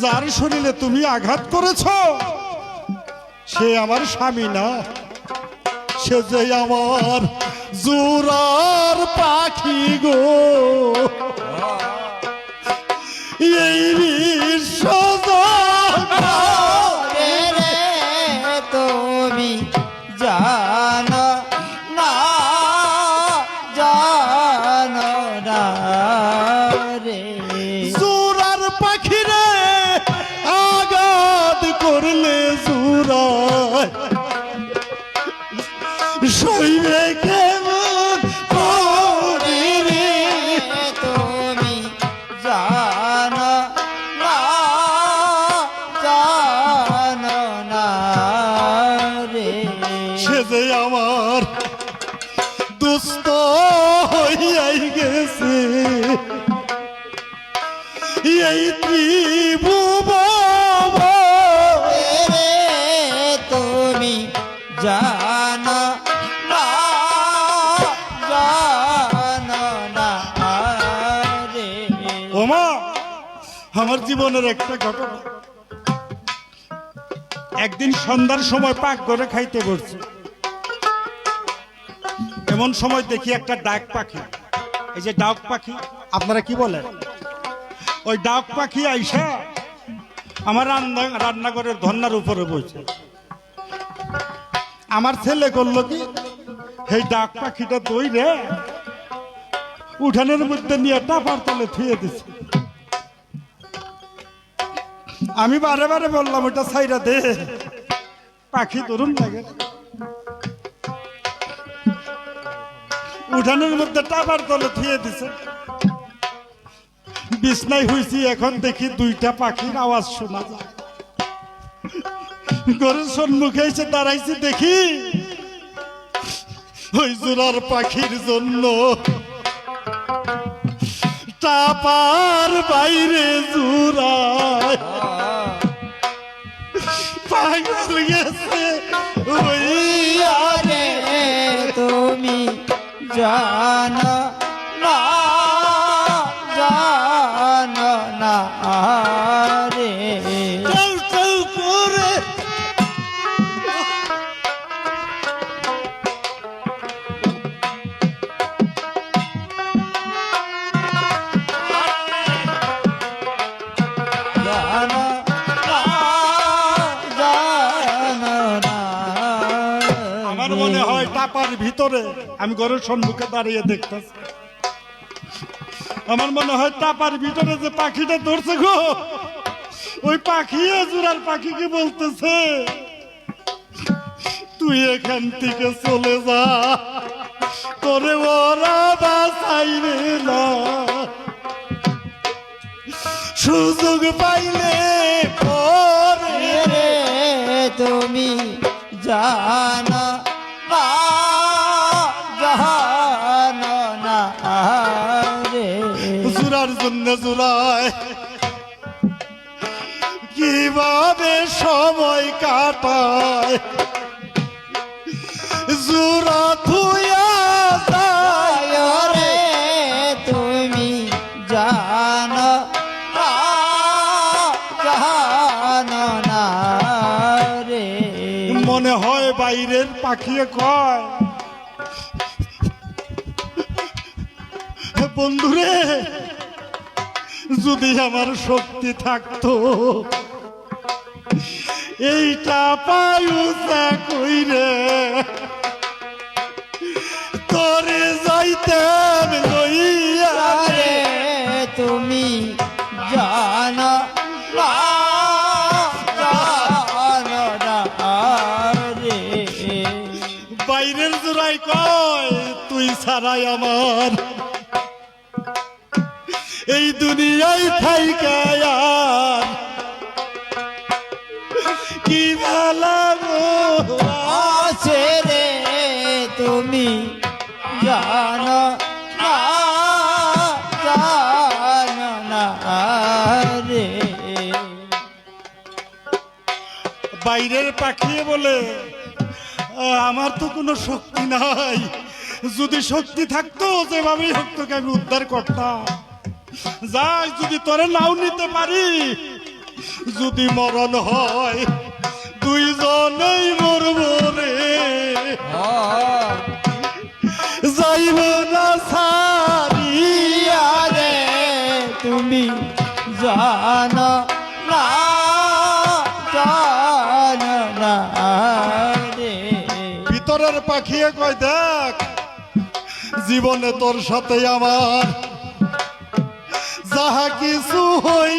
যার শরীরে তুমি আঘাত করেছ সে আমার স্বামী না, সে যে আমার জোরার পাখি গো। এই বিশ্ব তুমি জানো না, জানো না রে। জোরার পাখি রে আঘাত করলে জোরায় শৈবে কেমন করে রে। তুমি জানো না, জানো না রে। সে যে আমার দুস্থ হইয়াই গেছে এই ত্রিভুবন। তুমি জানো না, জানো না রে। ওমা, আমার জীবনের একটা ঘটনা। একদিন সন্ধ্যার সময় পাক করে খাইতে বসছি, এমন সময় দেখি একটা ডাক পাখি, এই যে ডাক পাখি আপনারা কি বলেন, ওই ডাক পাখি আইসা আমার রান্নাঘরের ধন্নার উপরে বসে। আমার ছেলে করলো কি, এই ডাক পাখিটা দইরে উঠানের মধ্যে নিয়ে টাপার তলে থুয়ে দিছে। আমি বারে বারে বললাম ওটা ছাইরা দে, পাখি ধরুন লাগে। উঠানের মধ্যে টাপার তলে থুয়ে দিছে। বিছনায় হইছি, এখন দেখি দুইটা পাখির আওয়াজ শোনা যায়। ঘরের সম্মুখে এসে দাঁড়াইছি, দেখি ওই জোড়ার পাখির জন্য টাপার বাইরে জোড়ায় পাগল গেছে ওই আরে তুমি জানো না, জানো না রে। চৌ চৌ করে জানো না, জানো না। আমার মনে হয় টাপার ভিতরে, আমি ঘরের সম্মুখে দাঁড়িয়ে দেখতেছি, আমার মনে হয় টাপার ভিতরে যে পাখিটা ধরছে গো, ওই পাখি জোড়ার পাখিকে বলতেছে তুই এখান থেকে চলে যা, তোরে ওরা বাঁচাইবে না, সুযোগ পাইলে পরে রে তুমি জানো না, জানো না রে। জোড়ার জন্য জোড়ায় কিভাবে সময় কাটায়, জোড়া থুয়া যায় রে তুমি জানো না, জানো না রে। মনে হয় বাইরের পাখিয়ে কয় বন্ধুরে, যদি আমার শক্তি থাকতো এইটা পায়ুসা কইরে তোরে যাইতেন লইয়া রে তুমি জানো না, জানো না রে। বাইরের জোড়াই কয় তুই ছাড়াই আমার এই দুনিয়ায় থাইকা আর কি ভালো আছে রে তুমি জানো না, জানো না রে। বাইরের পাখিয়ে বলে আমার তো কোনো শক্তি নাই, যদি শক্তি থাকতো যেভাবেই হোক তোকে আমি উদ্ধার করতাম। যাই যদি তোরে নাও নিতে পারি যদি মরণ হয় দুইজনেই মরব রে, যাইব না সারিয়া রে তুমি জানো না জানো না রে ভিতরের পাখিয়ে কয় দেখ জীবনে তোর সাথে আমার যাহা কিছু হই